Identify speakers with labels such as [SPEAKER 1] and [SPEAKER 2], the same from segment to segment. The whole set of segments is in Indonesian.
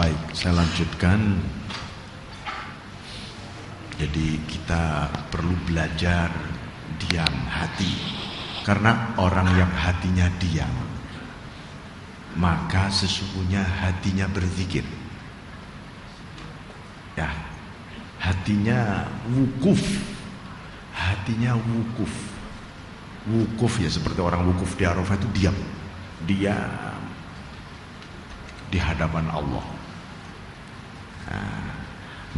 [SPEAKER 1] Baik, saya lanjutkan. Jadi kita perlu belajar diam hati. Karena orang yang hatinya diam, maka sesungguhnya hatinya berzikir. Ya, hatinya wukuf. Hatinya wukuf. Wukuf ya seperti orang wukuf di Arafah itu diam. Diam di hadapan Allah. Nah,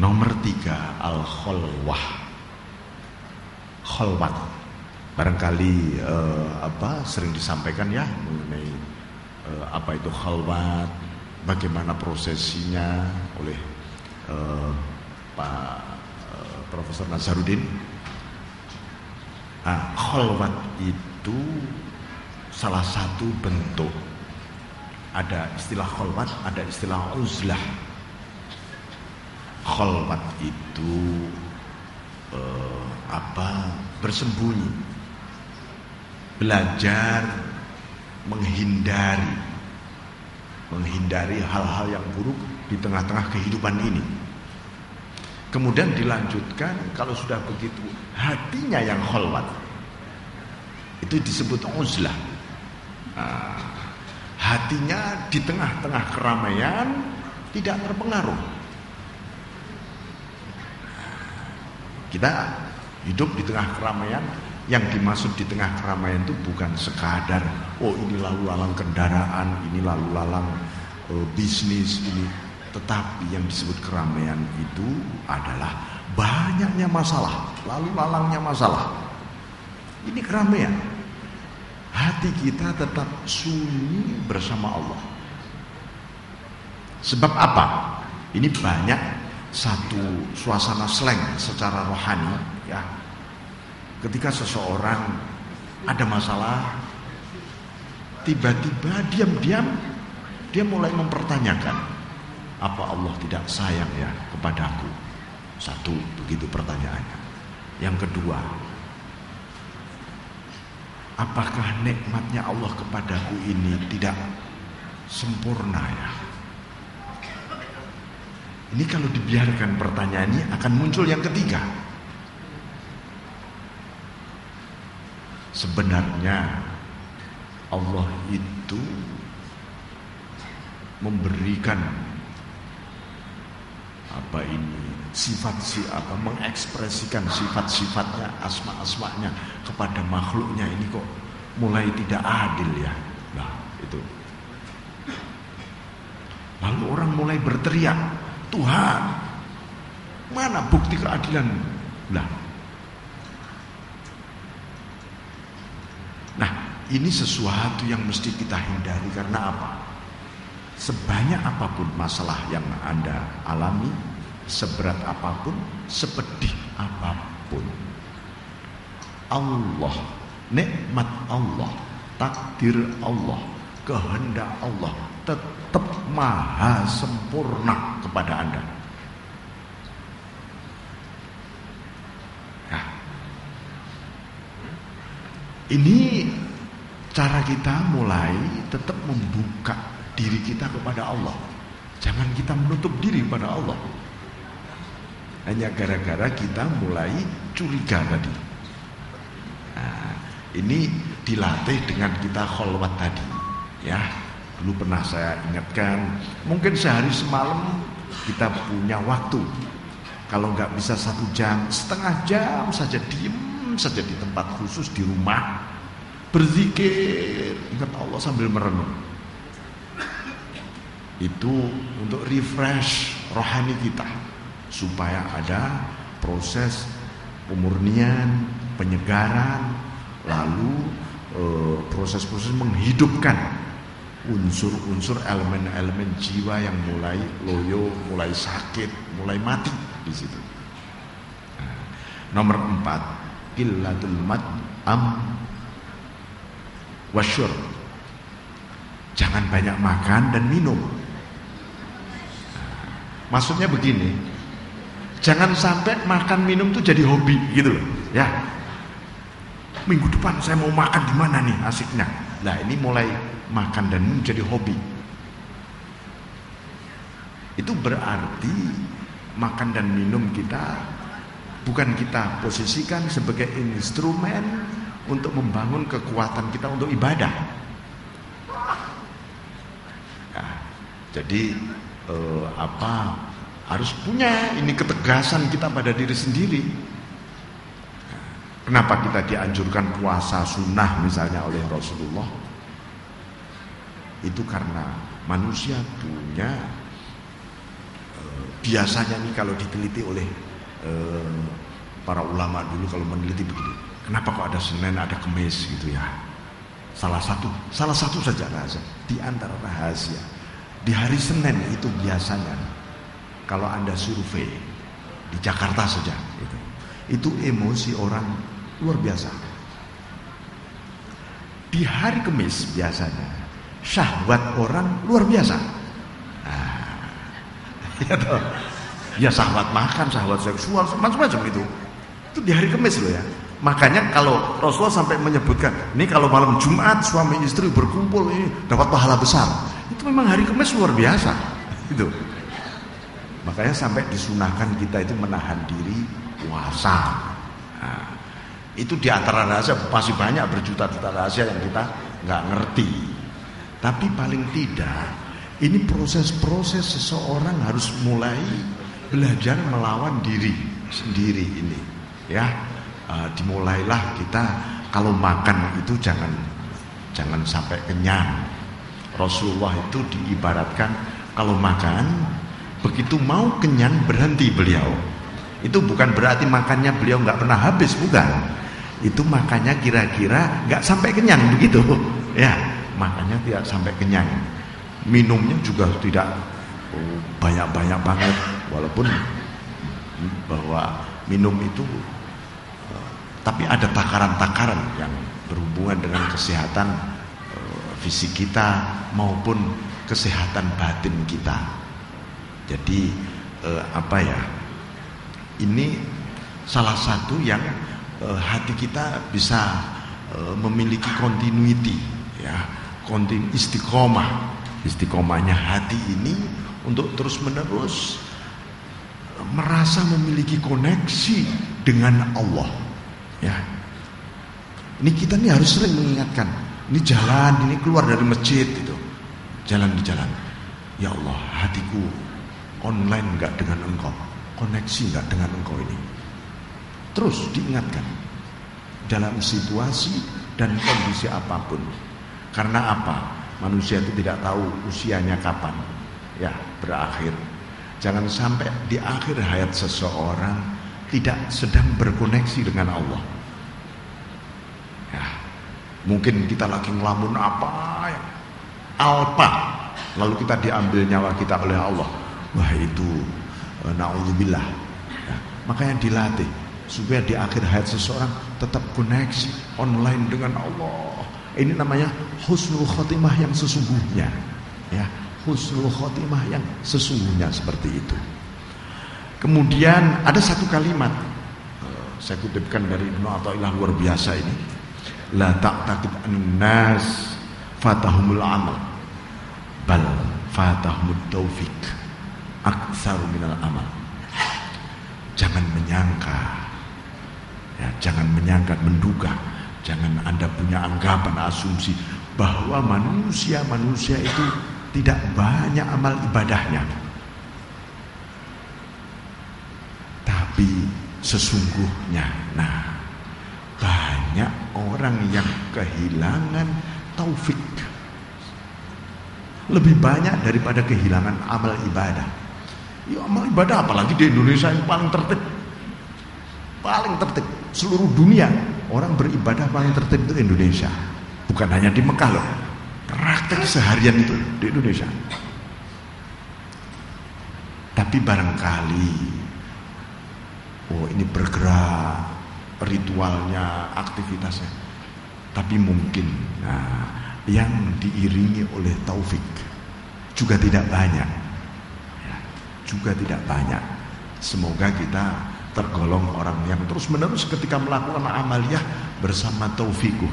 [SPEAKER 1] nomor 3 al-khalwah. Khalwat. Barangkali sering disampaikan ya mengenai apa itu khalwat, bagaimana prosesinya oleh Pak Profesor Nazarudin. Nah, khalwat itu salah satu bentuk. Ada istilah khalwat, ada istilah uzlah. Khalwat itu bersembunyi, belajar menghindari hal-hal yang buruk di tengah-tengah kehidupan ini. Kemudian dilanjutkan, kalau sudah begitu hatinya yang khalwat, itu disebut uzlah. Hatinya di tengah-tengah keramaian tidak terpengaruh. Kita hidup di tengah keramaian. Yang dimaksud di tengah keramaian itu bukan sekadar ini lalu lalang kendaraan, ini lalu lalang bisnis ini. Tetapi yang disebut keramaian itu adalah banyaknya masalah, lalu lalangnya masalah. Ini keramaian. Hati kita tetap sunyi bersama Allah. Sebab apa? Ini banyak satu suasana slang secara rohani ya. Ketika seseorang ada masalah, tiba-tiba diam-diam dia mulai mempertanyakan, apa Allah tidak sayang ya kepadaku? Satu, begitu pertanyaannya. Yang kedua, apakah nikmatnya Allah kepadaku ini tidak sempurna ya? Ini kalau dibiarkan pertanyaan ini akan muncul yang ketiga. Sebenarnya Allah itu memberikan mengekspresikan sifat-sifatnya, asma-asmanya kepada makhluknya. Ini kok mulai tidak adil ya. Nah, itu. Lalu orang mulai berteriak, Tuhan, mana bukti keadilan? Nah, ini sesuatu yang mesti kita hindari. Karena apa? Sebanyak apapun masalah yang Anda alami, seberat apapun, sepedih apapun, Allah, nikmat Allah, takdir Allah, kehendak Allah tetap maha sempurna kepada Anda. Nah, ini cara kita mulai tetap membuka diri kita kepada Allah. Jangan kita menutup diri pada Allah hanya gara-gara kita mulai curiga tadi. Nah, ini dilatih dengan kita khalwat tadi ya. Dulu pernah saya ingatkan, mungkin sehari semalam kita punya waktu. Kalau nggak bisa 1 jam, setengah jam saja diem saja di tempat khusus di rumah, berzikir, ingat Allah sambil merenung. Itu untuk refresh rohani kita, supaya ada proses pemurnian, penyegaran, lalu proses-proses menghidupkan unsur-unsur elemen-elemen jiwa yang mulai loyo, mulai sakit, mulai mati di situ. Nah, nomor 4, qillatul mat'am wasyurb. Jangan banyak makan dan minum. Maksudnya begini, jangan sampai makan minum tuh jadi hobi gitu loh ya. Minggu depan saya mau makan di mana nih asiknya. Nah, ini mulai makan dan minum jadi hobi. Itu berarti makan dan minum kita bukan kita posisikan sebagai instrumen untuk membangun kekuatan kita untuk ibadah. Nah, jadi harus punya ini ketegasan kita pada diri sendiri. Kenapa kita dianjurkan puasa sunnah misalnya oleh Rasulullah? Itu karena manusia punya biasanya nih kalau diteliti oleh para ulama dulu kalau meneliti begini, kenapa kok ada Senin, ada Kamis gitu ya? Salah satu saja rahasia di antara rahasia di hari Senin itu biasanya kalau Anda survei di Jakarta saja itu emosi orang luar biasa. Di hari Kamis biasanya syahwat orang luar biasa. Ya syahwat makan, syahwat seksual, macam-macam itu di hari Kamis loh ya. Makanya kalau Rasulullah sampai menyebutkan, ini kalau malam Jumat suami istri berkumpul ini dapat pahala besar. Itu memang hari Kamis luar biasa. Itu. Makanya sampai disunahkan kita itu menahan diri puasa. Nah, itu di antara rahasia, masih banyak berjuta-juta rahasia yang kita nggak ngerti. Tapi paling tidak ini proses-proses seseorang harus mulai belajar melawan diri sendiri ini, ya. Dimulailah kita kalau makan itu jangan sampai kenyang. Rasulullah itu diibaratkan kalau makan begitu mau kenyang berhenti beliau. Itu bukan berarti makannya beliau nggak pernah habis, bukan. Itu makannya kira-kira nggak sampai kenyang begitu, ya. Makannya tidak sampai kenyang. Minumnya juga tidak banyak-banyak banget, walaupun bahwa minum itu tapi ada takaran-takaran yang berhubungan dengan kesehatan fisik kita maupun kesehatan batin kita. Jadi ini salah satu yang hati kita bisa memiliki continuity, ya, istiqomahnya hati ini untuk terus-menerus merasa memiliki koneksi dengan Allah, ya. Ini kita nih harus sering mengingatkan, ini jalan, ini keluar dari masjid itu, jalan di jalan, ya Allah, hatiku online enggak dengan Engkau, koneksi enggak dengan Engkau ini. Terus diingatkan dalam situasi dan kondisi apapun. Karena apa? Manusia itu tidak tahu usianya kapan, ya, berakhir. Jangan sampai di akhir hayat seseorang tidak sedang berkoneksi dengan Allah. Ya, mungkin kita lagi ngelamun alpa, lalu kita diambil nyawa kita oleh Allah. Wah, itu naudzubillah. Ya, makanya dilatih supaya di akhir hayat seseorang tetap koneksi online dengan Allah. Ini namanya husnul khotimah yang sesungguhnya, ya, husnul khotimah yang sesungguhnya seperti itu. Kemudian ada satu kalimat saya kutipkan dari Ibnu Athaillah luar biasa ini. La taqtaqid an-nas fatahumul amal bal fatahumut taufik aktsaru minal amal. Jangan menyangka, ya, jangan menyangka, menduga, jangan Anda punya anggapan, asumsi bahwa manusia itu tidak banyak amal ibadahnya. Tapi sesungguhnya, banyak orang yang kehilangan taufik lebih banyak daripada kehilangan amal ibadah. Ya, amal ibadah apalagi di Indonesia yang paling tertib. Seluruh dunia orang beribadah paling tertib itu Indonesia. Bukan hanya di Mekah loh. Praktek seharian itu di Indonesia. Tapi barangkali ini bergerak ritualnya, aktivitasnya. Tapi mungkin yang diiringi oleh taufik juga tidak banyak. Ya, juga tidak banyak. Semoga kita tergolong orang yang terus-menerus ketika melakukan amaliyah bersama taufiknya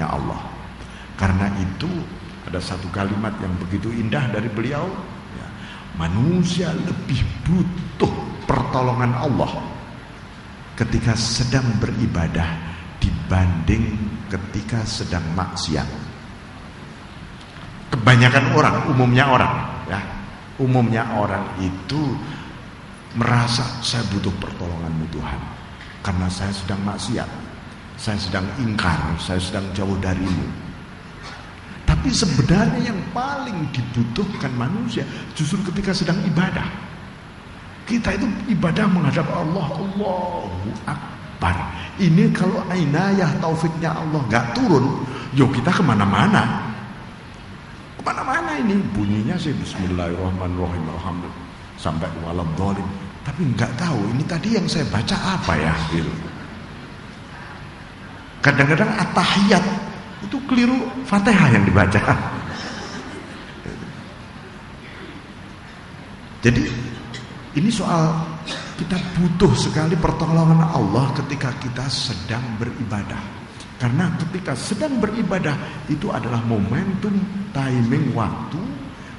[SPEAKER 1] Allah. Karena itu Ada satu kalimat yang begitu indah dari beliau, ya, manusia lebih butuh pertolongan Allah ketika sedang beribadah dibanding ketika sedang maksiat. Kebanyakan orang, umumnya orang itu merasa saya butuh pertolonganmu Tuhan, karena saya sedang maksiat, saya sedang ingkar, saya sedang jauh darimu. Tapi sebenarnya yang paling dibutuhkan manusia justru ketika sedang ibadah. Kita itu ibadah menghadap Allah, Allahu Akbar. Ini kalau inayah taufiknya Allah nggak turun, yo kita kemana-mana. Kemana-mana ini bunyinya sih Bismillahirrahmanirrahim, alhamdulillah sampai waladhdallin, tapi nggak tahu ini tadi yang saya baca apa ya gitu. Kadang-kadang at-tahiyat itu keliru Fatihah yang dibaca. Jadi ini soal kita butuh sekali pertolongan Allah ketika kita sedang beribadah. Karena ketika sedang beribadah itu adalah momentum, timing, waktu,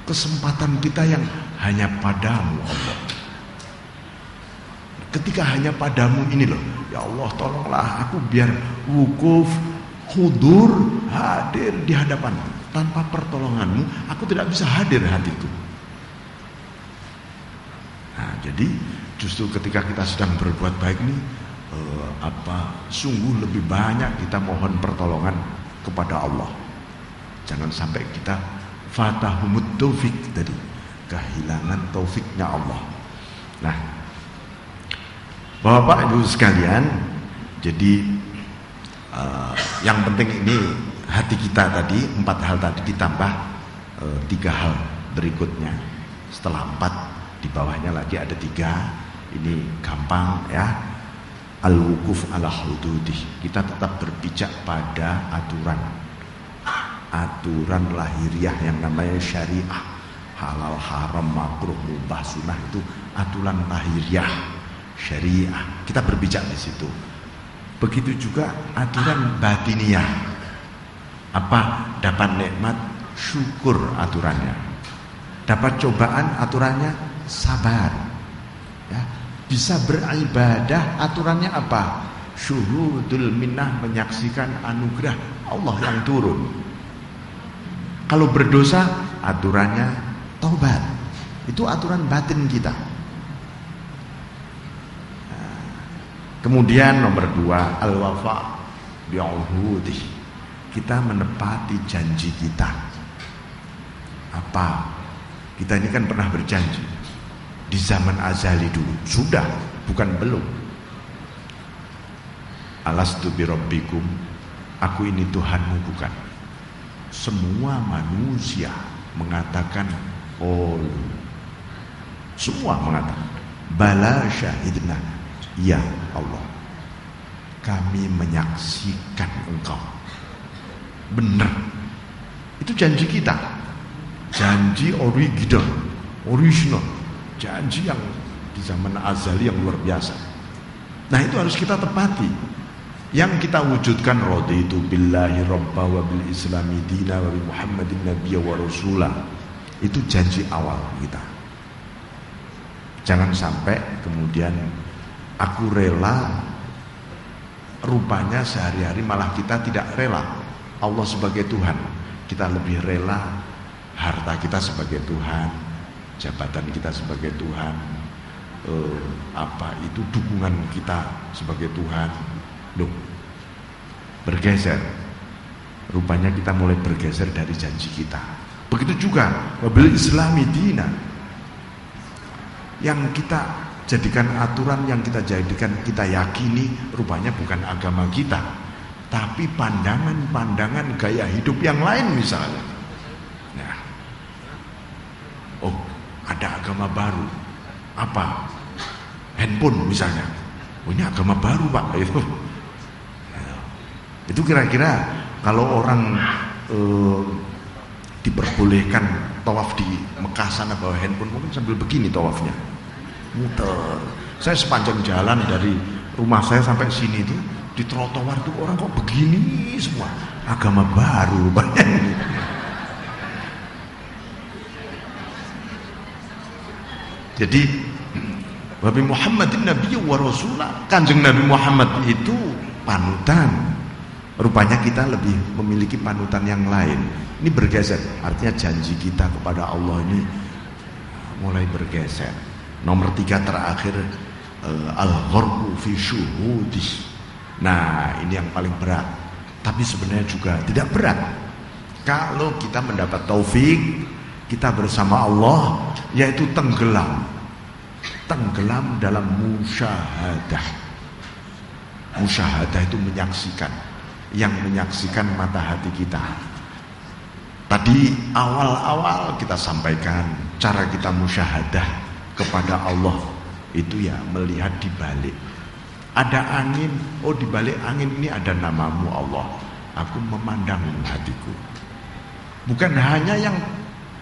[SPEAKER 1] kesempatan kita yang hanya padamu Allah. Ketika hanya padamu ini loh, ya Allah tolonglah aku biar wukuf, hudur, hadir di hadapanmu. Tanpa pertolonganmu aku tidak bisa hadir hatiku. Nah jadi justru ketika kita sedang berbuat baik nih, sungguh lebih banyak kita mohon pertolongan kepada Allah. Jangan sampai kita fatahumut taufik tadi, kehilangan taufiknya Allah. Nah, Bapak Ibu sekalian, jadi yang penting ini hati kita tadi, 4 hal tadi ditambah 3 hal berikutnya. Setelah 4 di bawahnya lagi ada 3. Ini gampang ya. Al-wukuf ala hududih. Kita tetap berpijak pada aturan lahiriah yang namanya syariah. Halal, haram, makruh, mubah, sunnah itu aturan lahiriah syariah. Kita berpijak di situ. Begitu juga aturan batiniah. Apa? Dapat nikmat, syukur aturannya. Dapat cobaan, aturannya sabar. Ya. Bisa beribadah, aturannya apa? Syuhudul minnah, menyaksikan anugerah Allah yang turun. Kalau berdosa, aturannya taubat. Itu aturan batin kita. Kemudian nomor 2, al-wafa bi'uhudih. Kita menepati janji kita. Apa? Kita ini kan pernah berjanji di zaman azali dulu, sudah, bukan belum. Alastu birabbikum, aku ini Tuhanmu bukan. Semua manusia mengatakan oh, semua mengatakan bala syahidna, ya Allah, kami menyaksikan Engkau. Benar, itu janji kita, janji original, janji yang di zaman azali yang luar biasa. Nah itu harus kita tepati. Yang kita wujudkan raditu billahi rabba wa bil islami dina wa bi muhammadin nabiyya wa rasulah. Itu janji awal kita. Jangan sampai kemudian aku rela, rupanya sehari-hari malah kita tidak rela Allah sebagai Tuhan. Kita lebih rela harta kita sebagai Tuhan, jabatan kita sebagai Tuhan, dukungan kita sebagai Tuhan. Loh, bergeser. Rupanya kita mulai bergeser dari janji kita. Begitu juga wabil islami dina, yang kita jadikan aturan, yang kita jadikan, kita yakini rupanya bukan agama kita, tapi pandangan-pandangan gaya hidup yang lain misalnya. Nah, oh ada agama baru, apa? Handphone misalnya. Oh ini agama baru Pak, itu kira-kira kalau orang diperbolehkan tawaf di Mekah sana bawa handphone, mungkin sambil begini tawafnya, muter. Saya sepanjang jalan dari rumah saya sampai sini itu di trotoar tuh orang kok begini semua, agama baru banyak. Jadi Nabi Muhammadin Nabiyyu wa Rasulah, Kanjeng Nabi Muhammad itu panutan. Rupanya kita lebih memiliki panutan yang lain. Ini bergeser, artinya janji kita kepada Allah ini mulai bergeser. Nomor 3 terakhir, al-gharqu fi syuhudih. Nah, ini yang paling berat. Tapi sebenarnya juga tidak berat. Kalau kita mendapat taufik, kita bersama Allah, yaitu tenggelam dalam musyahadah. Musyahadah itu menyaksikan, yang menyaksikan mata hati kita. Tadi awal-awal kita sampaikan cara kita musyahadah kepada Allah itu ya melihat di balik. Ada angin, oh di balik angin ini ada namamu Allah. Aku memandang hatiku. Bukan hanya yang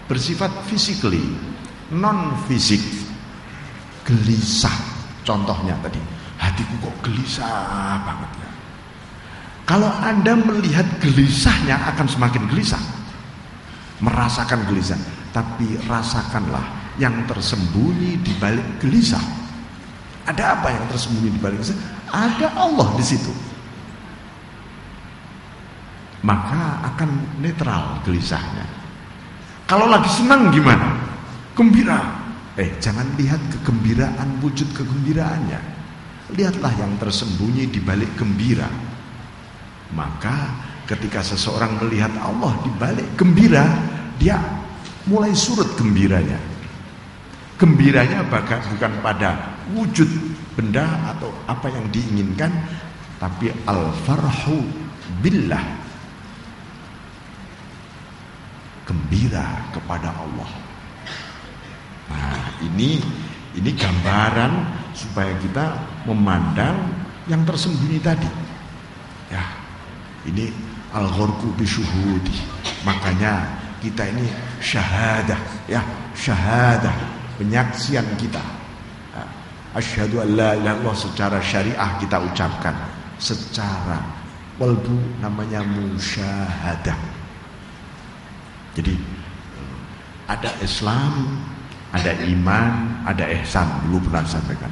[SPEAKER 1] bersifat physically, non fisik. Gelisah, contohnya tadi, hatiku kok gelisah banget ya. Kalau Anda melihat gelisahnya akan semakin gelisah, merasakan gelisah, tapi rasakanlah yang tersembunyi di balik gelisah. Ada apa yang tersembunyi di balik gelisah? Ada Allah di situ. Maka akan netral gelisahnya. Kalau lagi senang gimana? Gembira. Jangan lihat kegembiraan, wujud kegembiraannya. Lihatlah yang tersembunyi di balik gembira. Maka ketika seseorang melihat Allah di balik gembira, dia mulai surut gembiranya. Gembiranya bukan pada wujud benda atau apa yang diinginkan, tapi al-farhu billah. Gembira kepada Allah. Nah, ini gambaran supaya kita memandang yang tersembunyi tadi. Ya, ini al-gharqu bi syuhudi. Makanya kita ini syahadah, ya, syahadah, penyaksian kita. Asyhadu an la ilaha illallah secara syariah kita ucapkan, secara qalbu namanya musyahadah. Jadi ada Islam, ada iman, ada ihsan. Dulu pernah sampaikan.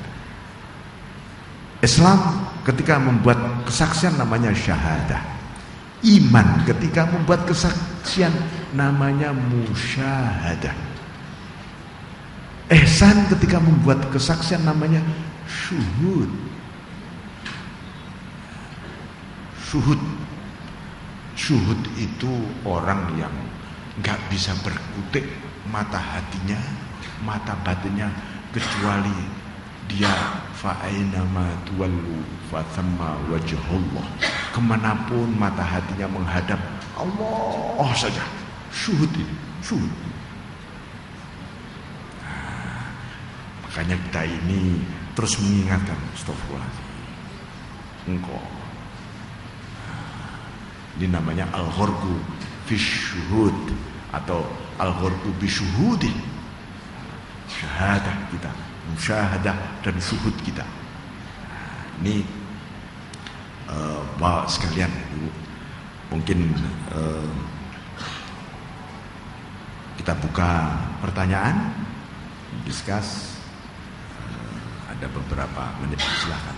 [SPEAKER 1] Islam ketika membuat kesaksian namanya syahadah. Iman ketika membuat kesaksian namanya musyahadah. Ihsan ketika membuat kesaksian namanya syuhud. Syuhud itu orang yang nggak bisa berkutik mata hatinya, mata batinnya, kecuali dia fa'ainama tuwallu fathamma wajhullah. Kemanapun mata hatinya menghadap Allah saja. Syuhud ini, syuhud. Nah, makanya kita ini terus mengingatkan, astagfirullahaladzim, engkau. Ini namanya al-gharqu fi syuhud atau al-gharqu bi syuhudi. Syahadah kita, musyahadah dan syuhud kita. Ini Bapak sekalian, mungkin kita buka pertanyaan, discuss. Ada beberapa menit, silakan.